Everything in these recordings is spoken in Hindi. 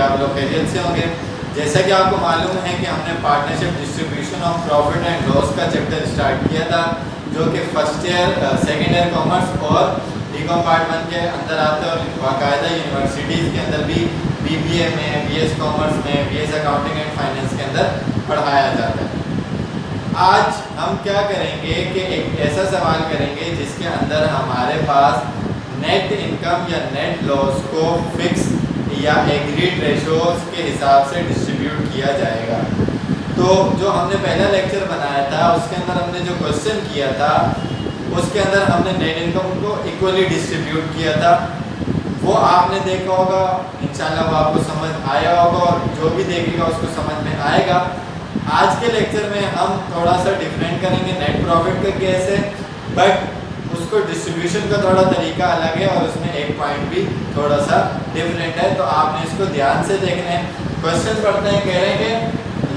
आप लोग खैरियत से होंगे। जैसा कि आपको मालूम है कि हमने partnership distribution of profit and loss का चैप्टर स्टार्ट किया था, जो कि first year second year commerce और बीकॉम पार्ट 1 के अंदर आता है और बाकायदा यूनिवर्सिटीज़ के अंदर भी बीबीए में, बीएस कॉमर्स में, बीएस अकाउंटिंग एंड फाइनेंस के अंदर पढ़ाया जाता है। आज हम क्या करेंगे कि एक ऐसा सवाल करेंगे जिसके अंदर हमारे पास नेट इनकम या नेट लॉस को फिक्स या एग्रीड रेशोज के हिसाब से डिस्ट्रीब्यूट किया जाएगा। तो जो हमने पहला लेक्चर बनाया था उसके अंदर हमने जो क्वेश्चन किया था उसके अंदर हमने नेट इनकम को इक्वली डिस्ट्रीब्यूट किया था। वो आपने देखा होगा, इंशाल्लाह वो आपको समझ आया होगा और जो भी देखेगा उसको समझ में आएगा। आज के लेक्चर में हम थोड़ा सा डिफरेंट करेंगे, नेट प्रॉफिट का केस है बट उसको डिस्ट्रीब्यूशन का थोड़ा तरीका अलग है और उसमें एक पॉइंट भी थोड़ा सा डिफरेंट है, तो आपने इसको ध्यान से देखना है। क्वेश्चन पढ़ते हैं, कह रहे हैं कि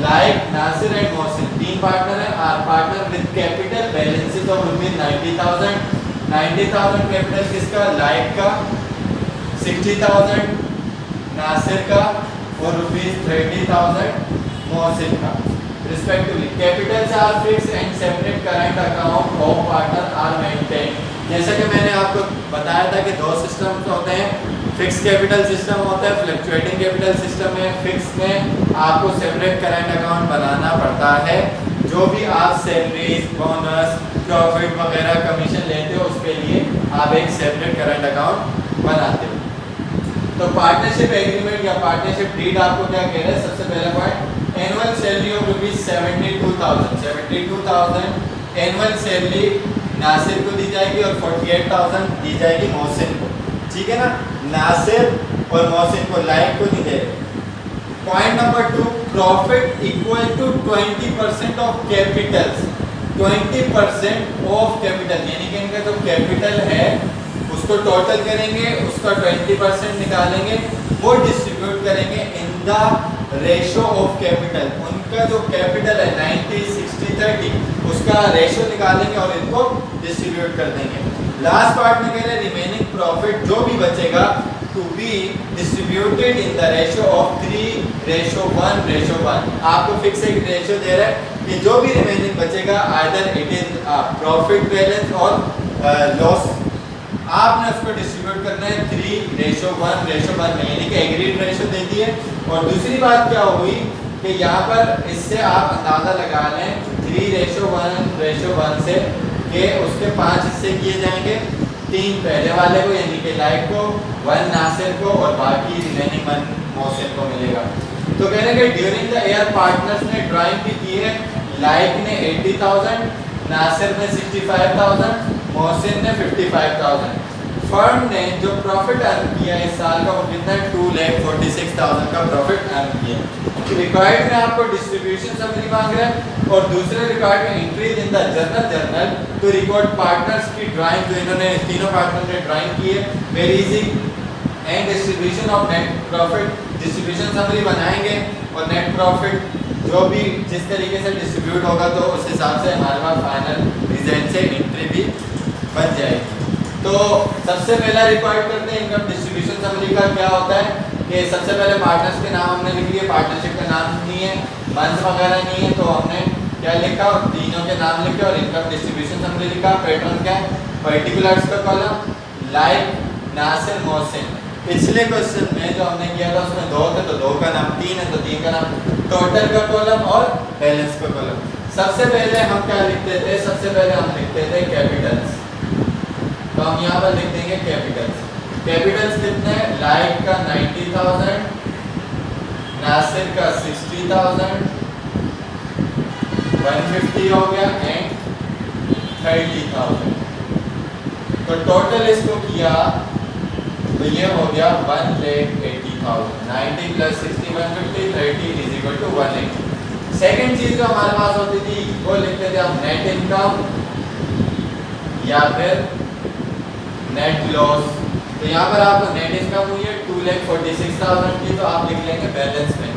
लाइक नासिर एंड मोहसिन, तीन पार्टनर हैं, are partner with capital balances of rupees 90,000 capital किसका, लाइक का 60,000 नासिर का और रुपीज 30,000 मोहसिन का respectively. Capitals are fix and separate current account of partner are maintain. जैसा कि मैंने आपको बताया था कि दो सिस्टम होते हैं, फिक्स कैपिटल सिस्टम होता है, फ्लक्चुएटिंग कैपिटल सिस्टम है। फिक्स में आपको सेपरेट करंट अकाउंट बनाना पड़ता है, जो भी आप सैलरीज, बोनस, प्रॉफिट वगैरह कमीशन लेते हो उसके लिए आप एक सेपरेट करंट अकाउंट बनाते हो। तो पार्टनरशिप एग्रीमेंट या पार्टनरशिप डीड आपको क्या कह रहा है, सबसे पहला point, annual salary of rupees 72,000 annual salary Nasir को दी जाएगी और 48,000 दी जाएगी मोहसिन को, ठीक है ना। नासिर और मोहसिन को, लाइक को दी जाएगी। Point number 2, profit equal to 20% of capitals, 20% of capital, यानी कि इनका जो कैपिटल है उसको टोटल करेंगे, उसका 20% निकालेंगे, वो डिस्ट्रीब्यूट करेंगे इन द रेशो ऑफ कैपिटल। उनका जो कैपिटल है 90, 60, 30 उसका रेशो निकालेंगे और इनको डिस्ट्रीब्यूट कर देंगे। लास्ट पार्ट में कह रहे हैं रिमेनिंग प्रॉफिट जो भी बचेगा to be distributed in the ratio of 3:1:1। आपको फिक्स एक रेशो दे रहा है कि जो भी रिमेनिंग बचेगा either it is profit balance और लॉस, आपने उसको डिस्ट्रीब्यूट करना है 3:1:1 में, यानी कि एग्रीड रेशो दे दी है। और दूसरी बात क्या हुई कि यहाँ पर इससे आप अंदाज़ा लगा लें 3:1:1 से कि उसके 5 हिस्से किए जाएंगे, 3 पहले वाले को यानी कि लाइक को, 1 नासिर को और बाकी रिमेनिंग 1 मोहसिन को मिलेगा। तो कहने के ड्यूरिंग द ईयर पार्टनर्स ने ड्राइंग भी की है, लाइक ने 80,000, नासिर ने 65,000, मोहसिन ने 55,000। फर्म ने जो प्रॉफिट अर्न किया इस साल का वो कितना है, 2,46,000 का प्रॉफिट अर्न किया। रिकॉर्ड में आपको डिस्ट्रीब्यूशन समरी मांग रहा है और दूसरे रिकॉर्ड में इंक्रीज इन द जर्नल तो रिकॉर्ड पार्टनर्स की ड्राइंग जो इन्होंने तीनों पार्टनर ने ड्राइंग की है, very easy, and distribution of net profit, distribution summary बनाएंगे और नेट प्रॉफिट जो भी जिस तरीके से डिस्ट्रीब्यूट होगा तो उस हिसाब से हमारे पास फाइनल रिजल्ट से एंट्री भी बन जाएगी। तो सबसे पहला रिकॉर्ड करते हैं इनकम डिस्ट्रीब्यूशन समरी का क्या होता है कि सबसे पहले पार्टनर्स के नाम हमने लिख लिए, पार्टनरशिप का नाम नहीं है, मंथ वगैरह नहीं है, तो हमने क्या लिखा, तीनों के नाम लिखे और इनकम डिस्ट्रीब्यूशन समरी लिखा। पैटर्न क्या है, पर्टिकुलर्स का कॉलम, लाइक, नासिर, मोहसिन। पिछले क्वेश्चन में जो हमने किया था उसमें 2 थे तो 2 का नाम, 3 है तो 3 का नाम, टोटल का कॉलम और बैलेंस का कॉलम। सबसे पहले हम क्या लिखते थे, सबसे पहले हम लिखते थे कैपिटल्स, तो हम यहाँ पर लिख देंगे कैपिटल्स। कैपिटल्स कितने हैं, लाइक का 90,000, नासिर का 60,000, 150 हो गया एंड 30,000। तो टोटल इसको किया तो ये हो गया 1,80,000। 90 + 60 150, 30 इज इक्वल टू 180। सेकेंड चीज जो हमारे पास होती थी वो लिखते थे हम नेट इनकम या फिर नेट लॉस। तो यहाँ पर आपको नेट इनकम हुई है 2,46,000 की, तो आप लिख लेंगे बैलेंस में,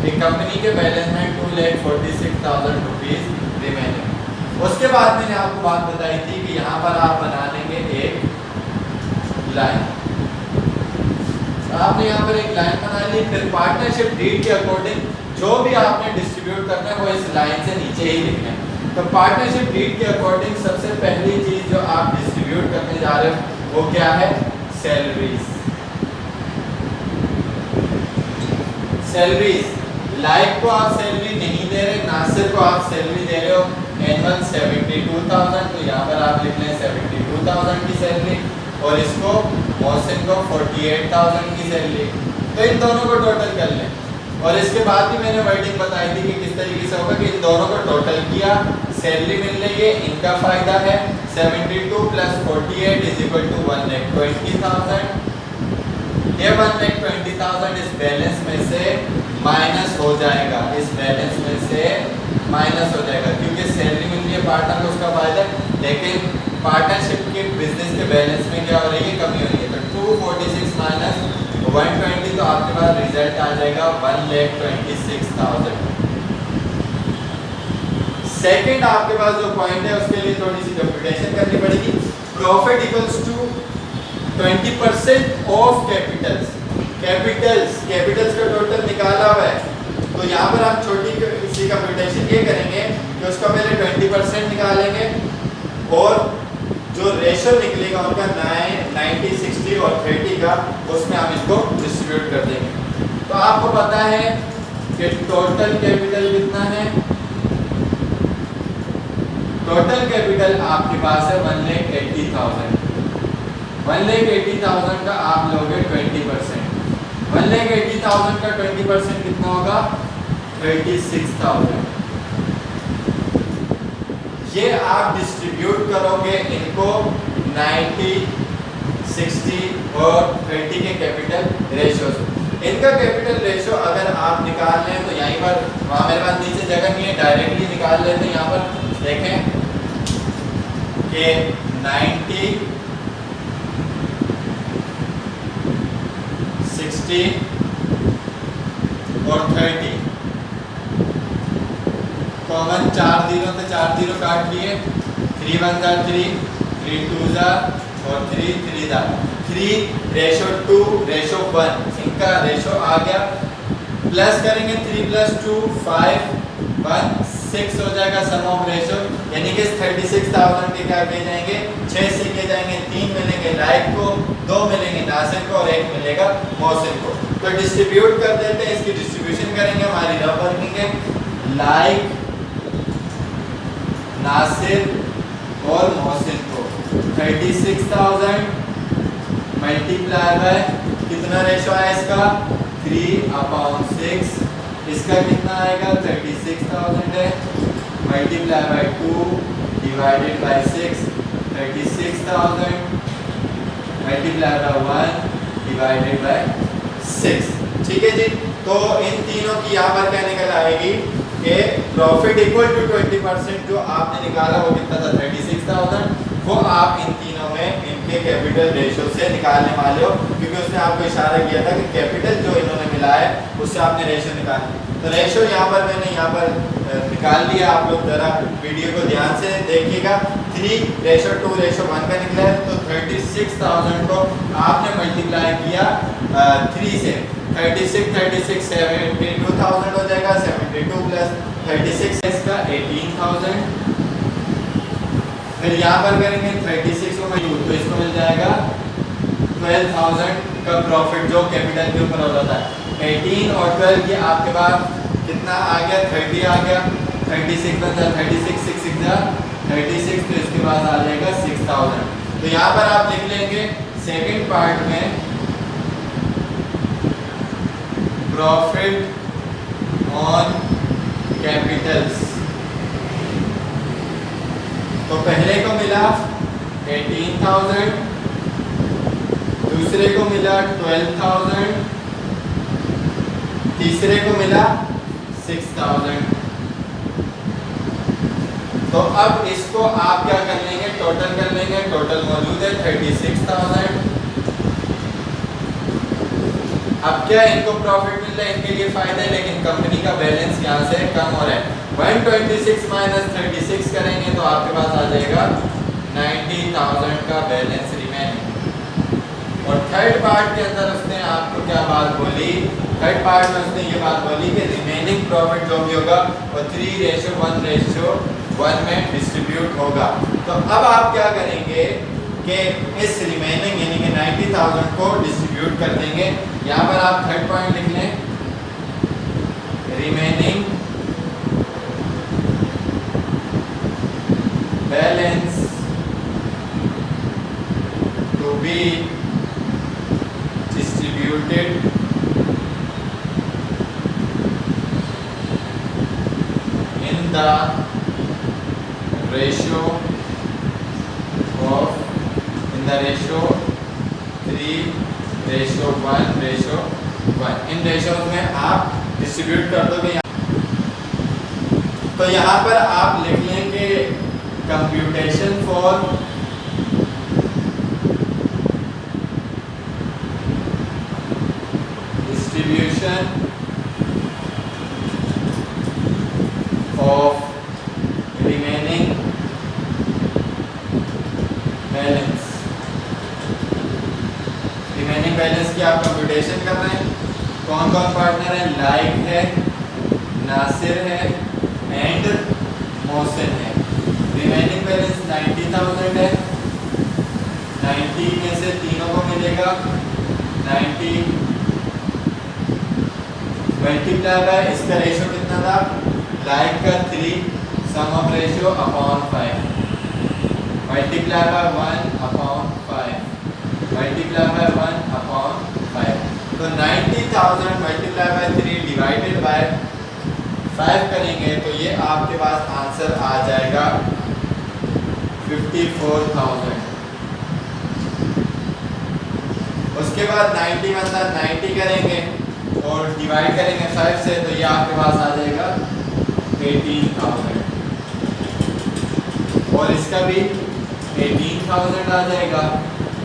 एक कंपनी के बैलेंस में 2,46,000 रुपीज रिमेनिंग। उसके बाद मैंने आपको बात बताई थी कि यहाँ पर आप बना लेंगे एक लाइन, आपने यहाँ पर एक लाइन बना ली, फिर पार्टनरशिप डीड के अकॉर्डिंग जो भी आपने डिस्ट्रीब्यूट करना है वो इस लाइन से नीचे ही लिखना है। तो पार्टनरशिप डीड के अकॉर्डिंग सबसे पहली चीज जो आप डिस्ट्रीब्यूट करने जा रहे हो वो क्या है? सैलरीज। सैलरीज, लाइक को आप सैलरी नहीं दे रहे, नासिर को आप सैलरी दे रहे हो एनुअल 72,000, तो यहाँ पर आप लिख लें 72,000 की सैलरी, और इसको मोहसिन को 48,000 की सैलरी। तो इन दोनों को टोटल कर लें, और इसके बाद भी मैंने वर्डिंग बताई थी कि किस तरीके से होगा कि इन दोनों को टोटल किया, सैलरी मिल रही है, इनका फायदा है 72 + 48 = 1,20,000। ये 1,20,000 इस बैलेंस में से माइनस हो जाएगा, इस बैलेंस में से माइनस हो जाएगा, क्योंकि सैलरी मिल रही है पार्टनर को, उसका फायदा, लेकिन पार्टनरशिप के बिजनेस के बैलेंस में क्या हो रही है? कमी हो रही है। तो 246 - 120, तो आपके पास रिजल्ट आ जाएगा 1,26,000। सेकंड आपके पास जो पॉइंट है उसके लिए थोड़ी सी कंप्यूटेशन करनी पड़ेगी। Profit equals to 20% of capitals. Capitals का टोटल निकाला हुआ है, तो यहाँ पर हम छोटी सी कंप्यूटेशन ये करेंगे कि उसका पहले 20% निकालेंगे, और जो रेशो निकलेगा उनका 9, 90, 60 और 30 का, उसमें हम इनको डिस्ट्रीब्यूट कर देंगे। तो आपको पता है कि टोटल कैपिटल कितना है? टोटल कैपिटल आपके पास है 1,80,000। 1,80,000 का आप लोगे 20%। 1,80,000 का 20% कितना होगा? 36,000। ये आप डिस्ट्रीब्यूट करोगे इनको 90, 60 और 30 के कैपिटल रेशो से। इनका कैपिटल रेशो अगर आप निकाल लें तो यहीं पर, वहाँ मेरे पास नीचे जगह नहीं है, डायरेक्टली निकाल लेते हैं। यहाँ पर देखें कि 90, 60 और 30 कॉमन 4 जीरो से 4 जीरो काट लिए, 3 1 * 3, 3 2 और 3 3 3/2 1, इनका रेशो आ गया। प्लस करेंगे 3 + 2 5 1 6 हो जाएगा सम ऑफ रेशो, यानी कि 36,000 के क्या किए जाएंगे? 6 से किए जाएंगे, 3 मिलेंगे लाइक को, 2 मिलेंगे नासिर को और 1 मिलेगा मोहसिन को। तो डिस्ट्रीब्यूट कर देते हैं, इसकी डिस्ट्रीब्यूशन करेंगे, हमारी रफ वर्किंग है लाइक, नासिर और मोहसिन को 36,000 मल्टीप्लाई बाय कितना रेशो है इसका? 3/6। इसका कितना आएगा? 36,000 है, multiply by 2 divided by 6, 36,000 multiply by 1 divided by 6। ठीक है जी। तो इन तीनों की यहाँ पर क्या निकल आएगी कि प्रॉफिट इक्वल टू 20% जो आपने निकाला वो कितना था? 36,000। वो आप इन तीनों में इनके कैपिटल रेशो से निकालने वाले हो, क्योंकि उसने आपको इशारा किया था कि कैपिटल जो इन्होंने मिला है उससे आपने रेशो निकालना। तो रेशो यहाँ पर मैंने यहाँ पर निकाल लिया, आप लोग जरा वीडियो को ध्यान से देखिएगा। 3:2:1 का निकला है, तो 36,000 को आपने मल्टीप्लाई किया 3 से, 36 72,000 हो जाएगा, 72 + 36 इसका 18,000। फिर यहाँ पर करेंगे 36 को मजबूत, तो इसको मिल जाएगा 12,000 का प्रॉफिट जो कैपिटल के ऊपर हो जाता है। 18 और 12 की आपके पास कितना आ गया? 30 आ गया। 36 बचा, 36 6 6 जा 36, तो इसके बाद आ जाएगा 6,000। तो यहाँ पर आप लिख लेंगे सेकंड पार्ट में प्रॉफिट ऑन कैपिटल्स। तो पहले को मिला 18,000, दूसरे को मिला 12,000, तीसरे को मिला 6,000। तो अब इसको आप क्या कर लेंगे? टोटल कर लेंगे। टोटल मौजूद है 36,000। अब क्या इनको प्रॉफिट मिल रहा है, इनके लिए फायदा है, लेकिन कंपनी का बैलेंस यहाँ से कम हो रहा है। 126 - 36 करेंगे तो आपके पास आ जाएगा 90,000 का बैलेंस रिमेनिंग। और थर्ड पार्ट के अंदर उसने आपको क्या बात बोली, थर्ड पार्ट में उसने ये बात बोली कि रिमेनिंग प्रॉफिट जो भी होगा वो 3:1:1 में डिस्ट्रीब्यूट होगा। तो अब आप क्या करेंगे कि इस रिमेनिंग यानी कि 90,000 को डिस्ट्रीब्यूट कर देंगे। यहाँ पर आप थर्ड पॉइंट लिख लें, remaining balance to be distributed in the ratio of ratio 3:1:1। इन रेशियोज में आप डिस्ट्रीब्यूट कर दोगे। तो यहाँ पर आप लिख लेंगे computation for distribution of remaining balance. Remaining balance की आप कंप्यूटेशन कर रहे हैं। कौन कौन पार्टनर है, लाइक है, नासिर है एंड मोहसिन है। रिमेनिंग बैलेंस 90,000 है। 90 में से तीनों को मिलेगा 90 मल्टीप्लाई बाय इसका रेशियो कितना था, लाइक का 3 some of ratio upon 5 multiply by 1/5 multiply by 1/5। तो 90,000 मल्टीप्लाई बाय 3 डिवाइडेड बाय 5 करेंगे तो ये आपके पास आंसर आ जाएगा 54,000। उसके बाद 90 मतलब 90 करेंगे और डिवाइड करेंगे 5 से तो ये आपके पास आ जाएगा 18,000 और इसका भी 18,000 आ जाएगा।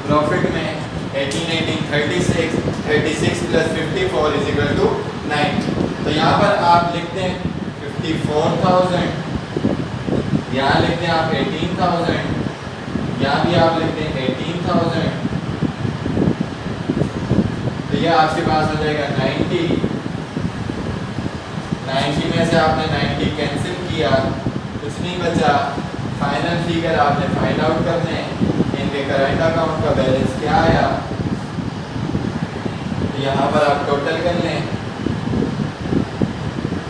प्रॉफिट में 18 36 36 प्लस 54 इज इक्वल टू 90। तो यहाँ पर आप लिखते हैं 54,000, यहाँ लिखते हैं आप 18,000, यहाँ भी आप लिखते हैं 18,000। तो ये आपके पास हो जाएगा 90। 90 में से आपने 90 कैंसिल किया, कुछ नहीं बचा। फाइनल फिगर आपने फाइंड आउट करने हैं। इनके करंट अकाउंट का बैलेंस क्या आया, तो यहाँ पर आप टोटल कर लें।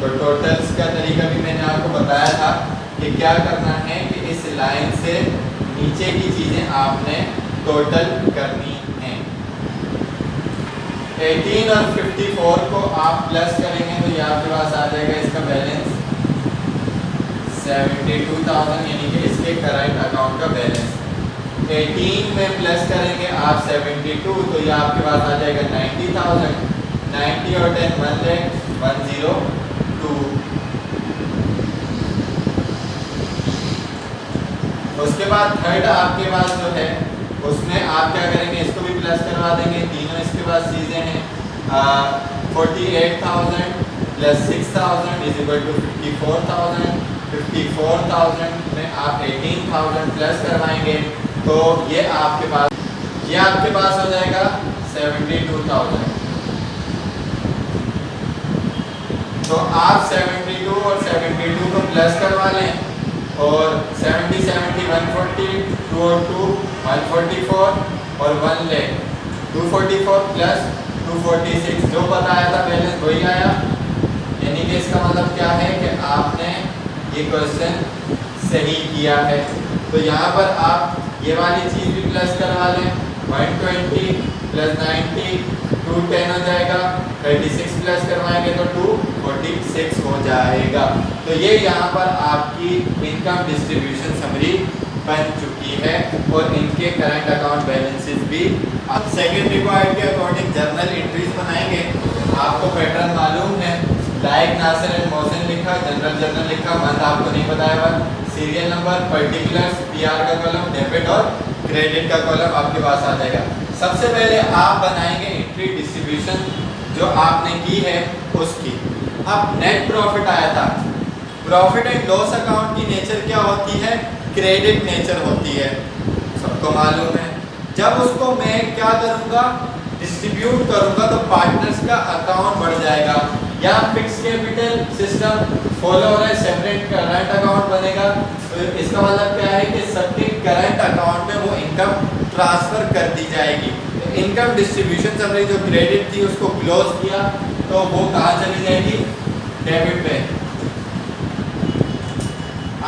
तो टोटल्स का तरीका भी मैंने आपको बताया था कि क्या करना है कि इस लाइन से नीचे की चीज़ें आपने टोटल करनी हैं। 18 और 54 को आप प्लस करेंगे तो ये आपके पास आ जाएगा इसका बैलेंस 72,000 यानी कि इसके करंट अकाउंट का बैलेंस। 18 में प्लस करेंगे आप 72 तो ये आपके पास आ जाएगा 90,000। 90 और 10 102। उसके बाद थर्ड आपके पास जो है उसमें आप क्या करेंगे, इसको भी प्लस करवा देंगे। तीनों इसके पास चीज़ें हैं। 48,000 प्लस 6,000 इज इक्वल टू 54,000। 54,000 में आप 18,000 प्लस करवाएंगे तो ये आपके पास हो जाएगा 72,000। तो आप 72 और 72 को प्लस करवा लें और 70 70 140 2 और 2 144 और 1 ले 244 प्लस 246 जो बताया था बैलेंस वही आया। यानी कि इसका मतलब क्या है कि आपने ये क्वेश्चन सही किया है। तो यहाँ पर आप ये वाली चीज़ भी प्लस करवा लें। 120 प्लस 90 210 हो जाएगा। 36 प्लस करवाएंगे तो 246 हो जाएगा। तो ये यहाँ पर आपकी इनकम डिस्ट्रीब्यूशन समरी बन चुकी है और इनके करंट अकाउंट बैलेंसेस भी। अब सेकंड रिक्वायर्ड के अकॉर्डिंग जर्नल एंट्रीज बनाएंगे। आपको पैटर्न मालूम है, लाइक नासिर एंड मोहसिन लिखा, जर्नल लिखा, मंथ आपको नहीं बताया हुआ, सीरियल नंबर, पर्टिकुलर्स, पीआर का कॉलम, डेबिट और क्रेडिट का कॉलम आपके पास आ जाएगा। सबसे पहले आप बनाएंगे एंट्री डिस्ट्रीब्यूशन जो आपने की है उसकी। अब नेट प्रॉफिट आया था। प्रॉफिट एंड लॉस अकाउंट की नेचर क्या होती है, क्रेडिट नेचर होती है, सबको मालूम है। जब उसको मैं क्या करूंगा, डिस्ट्रीब्यूट करूंगा, तो पार्टनर्स का अकाउंट बढ़ जाएगा। या फिक्स कैपिटल सिस्टम फॉलो हो रहा है, सेपरेट करंट अकाउंट बनेगा। तो इसका मतलब क्या है कि सबके करंट अकाउंट में वो इनकम ट्रांसफर कर दी जाएगी। इनकम डिस्ट्रीब्यूशन समरी जो क्रेडिट थी उसको क्लोज किया, तो वो कहाँ चली जाएगी, डेबिट पे।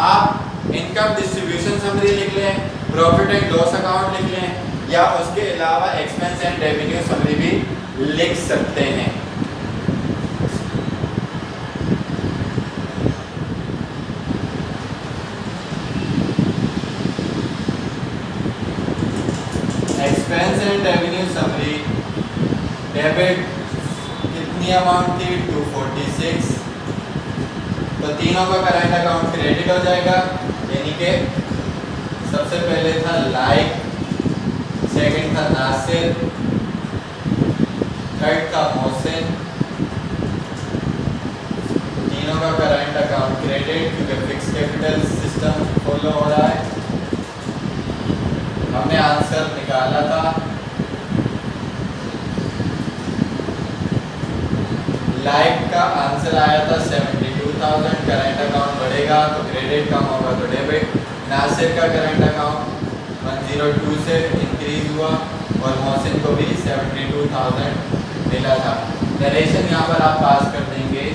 आप इनकम डिस्ट्रीब्यूशन समरी लिख लें, प्रॉफिट एंड लॉस अकाउंट लिख लें, या उसके अलावा एक्सपेंस एंड रेवेन्यू समरी भी लिख सकते हैं। Expense and revenue summary, debit कितनी अमाउंट थी, 246, तो तीनों का करंट अकाउंट क्रेडिट हो जाएगा। यानी कि सबसे पहले था लाइक, सेकंड था नासिर, थर्ड था मोहसिन, तीनों का करंट अकाउंट क्रेडिट, क्योंकि फिक्स कैपिटल सिस्टम फॉलो हो रहा है। हमने आंसर निकाला था लाइक का आंसर आया था 72,000, करंट अकाउंट बढ़ेगा तो क्रेडिट कम होगा तो डेबिट। नासिर का करंट अकाउंट 102 से इंक्रीज हुआ और मोहसिन को भी 72,000 मिला था। नरेशन यहाँ पर आप पास कर देंगे,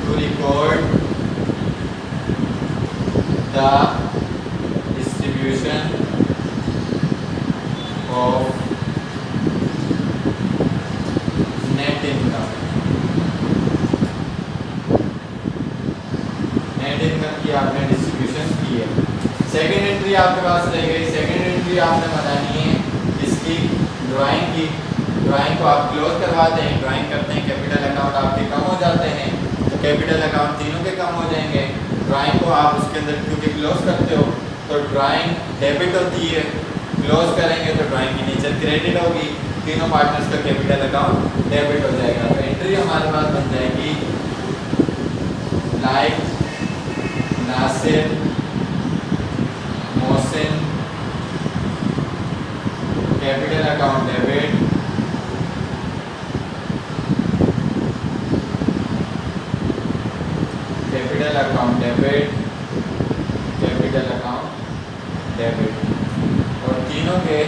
to record the distribution of net income. Net income की आपने डिस्ट्रीब्यूशन की है। सेकेंड एंट्री आपके पास रह गई। सेकेंड एंट्री आपने बनानी है इसकी ड्राइंग की। ड्राइंग को आप क्लोज करवाते हैं, ड्राइंग करते हैं, कैपिटल अकाउंट आपके कम हो जाते हैं, तो कैपिटल अकाउंट तीनों के कम हो जाएंगे। ड्राइंग को आप उसके अंदर क्योंकि क्लोज करते हो तो ड्राइंग डेबिट होती है, क्लोज करेंगे तो ड्राइंग की नेचर क्रेडिट होगी, तीनों पार्टनर्स का कैपिटल अकाउंट डेबिट हो जाएगा। तो एंट्री हमारे पास बन जाएगी Laiq, Nasir, Mohsin, capital account debit, capital account debit, capital account debit, और तीनों के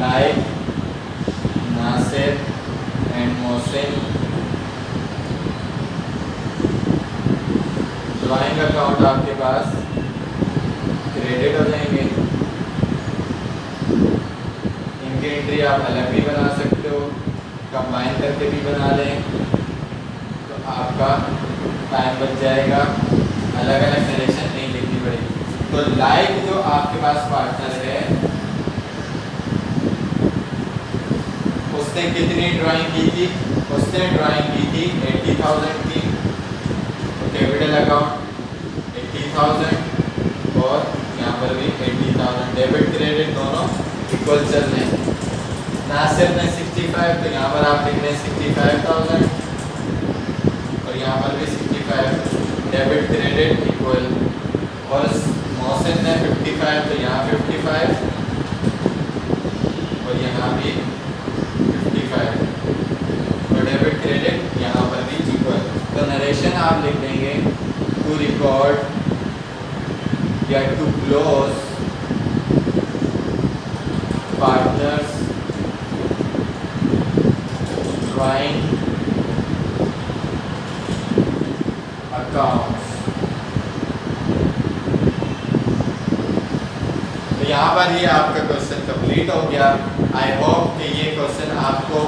Laiq, Nasir and Mohsin drawing account आपके पास क्रेडिट हो जाएंगे। इनकी एंट्री आप अलग भी बना सकते हो, कंबाइन करके भी बना लें, तो आपका टाइम बच जाएगा, अलग अलग नरेशन नहीं लिखनी पड़ेगी। तो लाइक जो आपके पास पार्टनर है उसने कितनी ड्राइंग की थी, उसने ड्राइंग की थी 80,000 की, तो कैपिटल अकाउंट 80,000 और यहाँ पर भी 80,000, डेबिट क्रेडिट दोनों इक्वल चल रहे हैं। नासिर ने 65, तो यहाँ पर आप लिख रहे हैं 65,000 और यहाँ पर भी 65, डेबिट क्रेडिट इक्वल, और मोहसिन ने 55, तो यहाँ 55 और यहाँ भी 55, तो डेबिट क्रेडिट यहाँ पर भी इक्वल। तो नरेशन आप लिख देंगे टू रिकॉर्ड या to close partners drawing accounts. तो यहाँ पर ये आपका क्वेश्चन कंप्लीट हो गया। आई होप कि ये क्वेश्चन आपको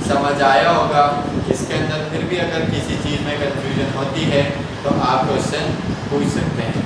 समझ आया होगा। इसके अंदर फिर भी अगर किसी चीज़ में कंफ्यूजन होती है तो आप क्वेश्चन पूछ सकते हैं।